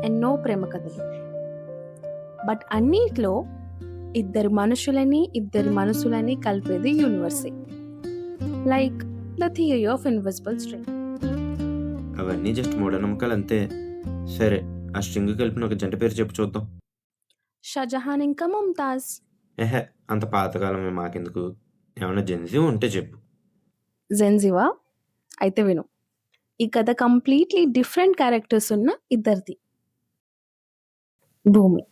ఎన్నో ప్రేమ కథలు. బట్ అన్నిట్లో ఇద్దరి మనసులని కలిపేది యూనివర్సే. Like the theory of invisible string. అవన్నీ జస్ట్ మూఢనమ్మకాలు అంతే. సరే, ఆ స్ట్రింగ్ కలిపిన ఒక జంట పేరు చెప్పు చూద్దాం. షాజహాన్ ఇంకా ముంతాజ్. ఏహే, అంత పాతకాలమే మాకెందుకు. ఏమైనా జెన్సీ ఉంటే చెప్పు. జెన్జివా? అయితే విను. ఈ కథ కంప్లీట్లీ డిఫరెంట్ క్యారెక్టర్స్ ఉన్న ఇద్దరిది. భూమి.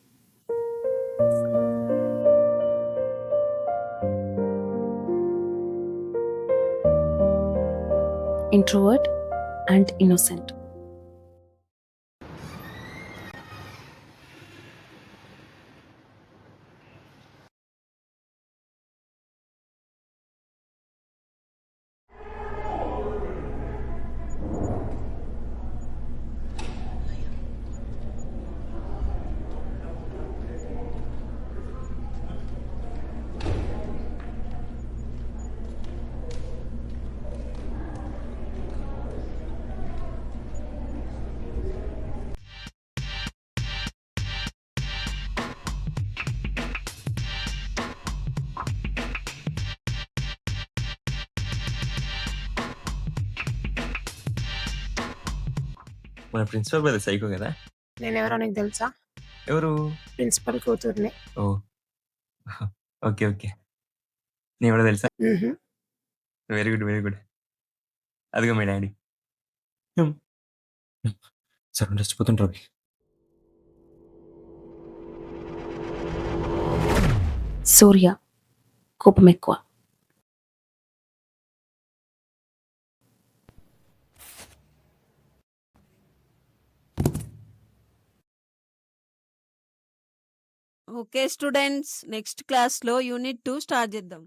Introvert and innocent. మన ప్రిన్సిపల్ బ్రదర్ సైకో కదా. నేనెవరో నీకు తెలుసా? ఎవరు? ప్రిన్సిపల్ కూతుర్ని. ఓ ఓకే ఓకే, నేను కూడా తెలుసా. Very good very good. అదిగో మీ డాడీ. సార్ చచ్చిపోతుంటారు. సూర్య కోపం ఎక్కువ. ఓకే స్టూడెంట్స్, నెక్స్ట్ క్లాస్లో యూనిట్ 2 స్టార్ట్ చేద్దాం.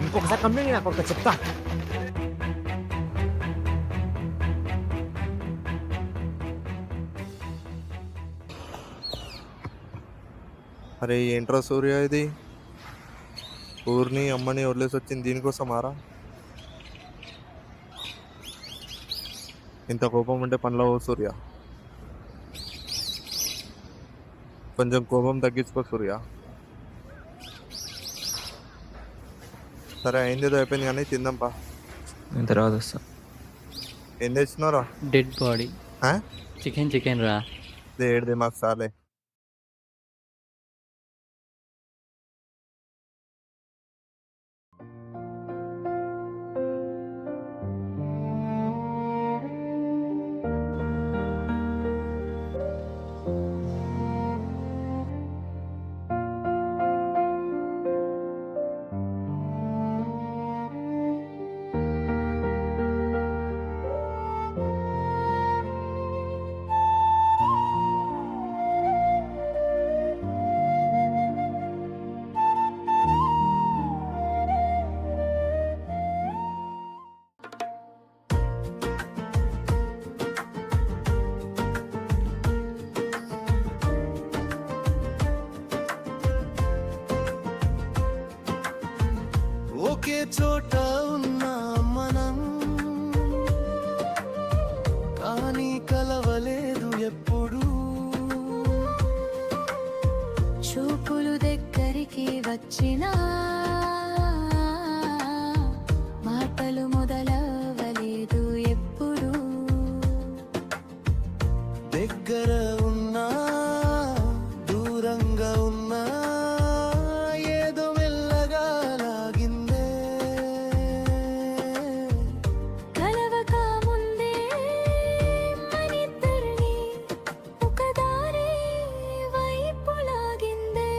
ఇంకొకసారి కంప్లైంట్ నాకు ఒక చెప్తా. అరే ఏంట్రా సూర్య, ఇది ఊరిని అమ్మని వదిలేసి వచ్చింది దీనికోసం ఆరా? ఇంత కోపం ఉంటే పనిలో సూర్య. కొంచెం కోపం తగ్గించుకో సూర్య. సరే, అయింది ఏదో అయిపోయింది కానీ తిందాంపా. నేను తర్వాత వస్తా. ఏం తెచ్చినారా? Dead body. చికెన్ రా. ఏడిది మాకు సాలే. ఒకే చోట ఉన్నా మనం, కానీ కలవలేదు ఎప్పుడు. చూపులు దగ్గరికి వచ్చినా మాటలు మొదలవలేదు ఎప్పుడు. దగ్గర ఉన్నా దూరంగా ఉన్నా ఏదో మెల్లగా లాగిందే. కలవక ముందే మనిద్దరిని ఒక దారి వైపు లాగిందే.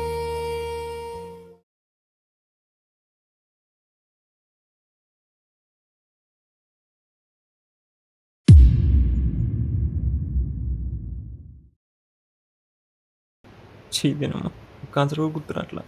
చీదేనమ్మా, కాన్సర్ కూడా గుర్తురా అట్లా.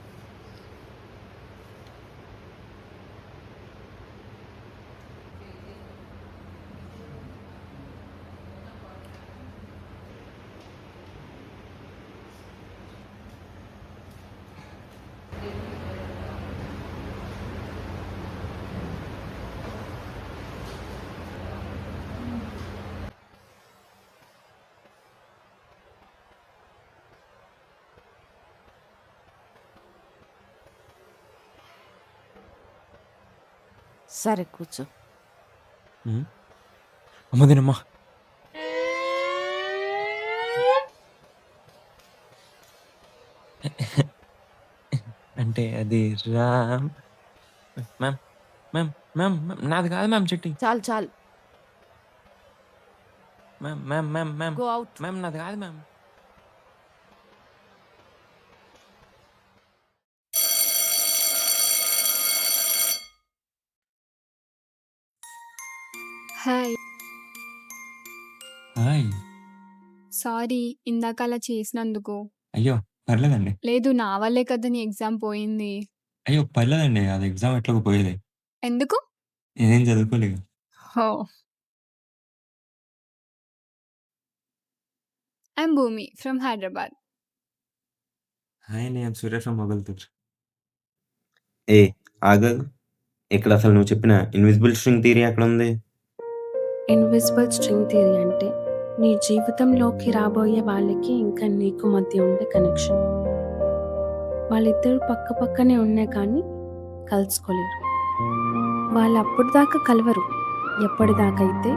సరే కూర్చో. అమ్మదేనమ్మా. అంటే అది మ్యామ్ మ్యామ్ మ్యామ్ మ్యామ్ నాది కాదు మ్యామ్ చిట్టి. చాలు చాలు, ma'am ma'am ma'am ma'am go out. Ma'am నాది కాదు మ్యామ్. హాయ్. హాయ్. సారీ ఇందాక అలా చేసినందుకు. అయ్యో పర్లేదండి. లేదు నా వల్లే కదా నీ ఎగ్జామ్ పోయింది. అయ్యో పర్లేదండి, అది ఎగ్జామ్ ఎట్లాగో పోయేది. ఎందుకు? నేనేం చదువుకోలేదు. హో. ఐఎమ్ భూమి ఫ్రమ్ హైదరాబాద్. హాయ్ నేను సూర్య ఫ్రమ్ మొగల్తూర్. ఏ ఆగదు, ఇక్కడ అసలు నువ్వు చెప్పిన ఇన్విజిబుల్ స్ట్రింగ్ థియరీ ఎక్కడ ఉంది? ఇన్విజిబుల్ స్ట్రింగ్ థియరీ అంటే నీ జీవితంలోకి రాబోయే వాళ్ళకి ఇంకా నీకు మధ్య ఉండే కనెక్షన్. వాళ్ళిద్దరూ పక్క పక్కనే ఉన్నా కానీ కలుసుకోలేరు. వాళ్ళు అప్పటిదాకా కలవరు. ఎప్పటిదాకా అయితే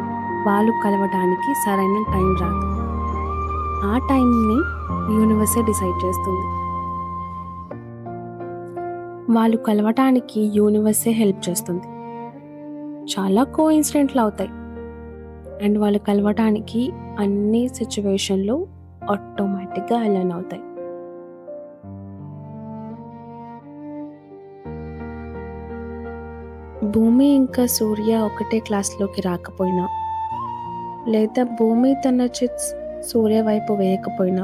వాళ్ళు కలవడానికి సరైన టైం రాదు. ఆ టైంని యూనివర్సే డిసైడ్ చేస్తుంది. వాళ్ళు కలవటానికి యూనివర్సే హెల్ప్ చేస్తుంది. చాలా కోఇన్సిడెంట్లు అవుతాయి అండ్ వాళ్ళు కలవటానికి అన్ని సిచ్యువేషన్లు ఆటోమేటిక్గా అలైన్ అవుతాయి. భూమి ఇంకా సూర్య ఒకటే క్లాస్లోకి రాకపోయినా, లేదా భూమి తన చిట్స్ సూర్య వైపు వేయకపోయినా,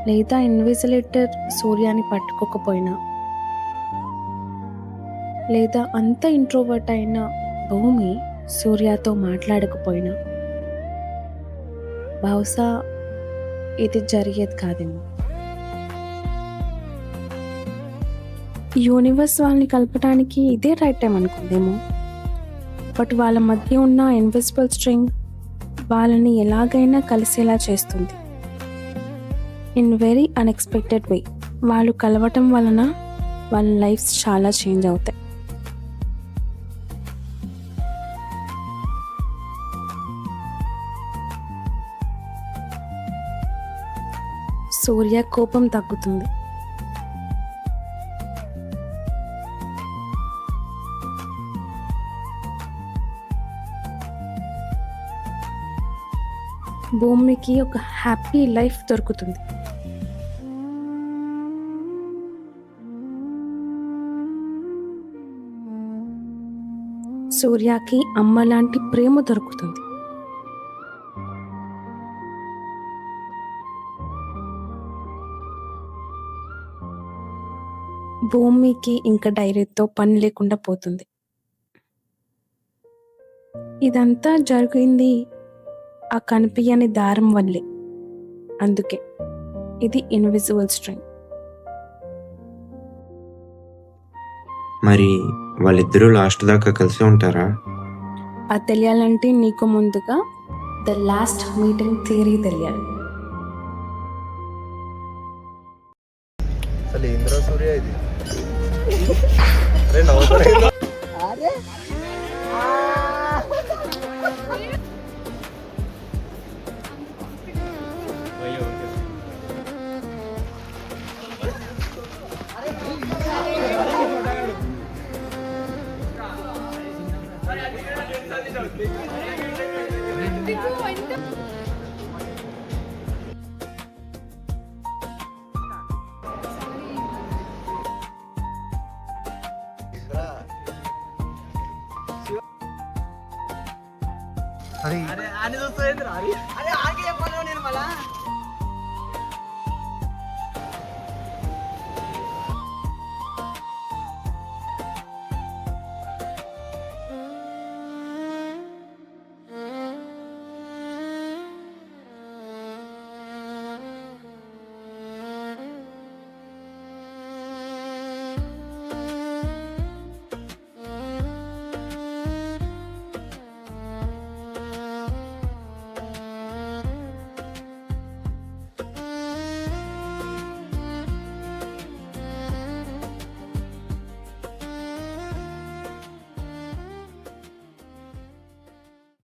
లేదా ఇన్విజిలేటర్ సూర్యాని పట్టుకోకపోయినా, లేదా అంత ఇంట్రోవర్ట్ అయిన భూమి సూర్యతో మాట్లాడకపోయినా, బహుశా ఇది జరిగేది కాదేమో. యూనివర్స్ వాళ్ళని కలపడానికి ఇదే రైట్ టైం అనుకుందేమో. బట్ వాళ్ళ మధ్య ఉన్న ఇన్విజిబుల్ స్ట్రింగ్ వాళ్ళని ఎలాగైనా కలిసేలా చేస్తుంది. ఇన్ వెరీ అన్ఎక్స్పెక్టెడ్ వే వాళ్ళు కలవటం వలన వాళ్ళ లైఫ్స్ చాలా చేంజ్ అవుతాయి. సూర్య కోపం తగ్గుతుంది. భూమికి ఒక హ్యాపీ లైఫ్ దొరుకుతుంది. సూర్యకి అమ్మ లాంటి ప్రేమ దొరుకుతుంది. భూమికి ఇంకా డైరీతో పని లేకుండా పోతుంది. ఇదంతా జరిగింది ఆ కనిపించని దారం వల్లే. అందుకే ఇది ఇన్విజిబుల్ స్ట్రింగ్. మరి వాళ్ళిద్దరూ లాస్ట్ దాకా కలిసి ఉంటారా? అది తెలియాలంటే నీకు ముందుగా ద లాస్ట్ మీటింగ్ థియరీ తెలియాలి. అసలు ఏంద్రా సూర్య ఇది? అరే నవ్వుతారా? అరే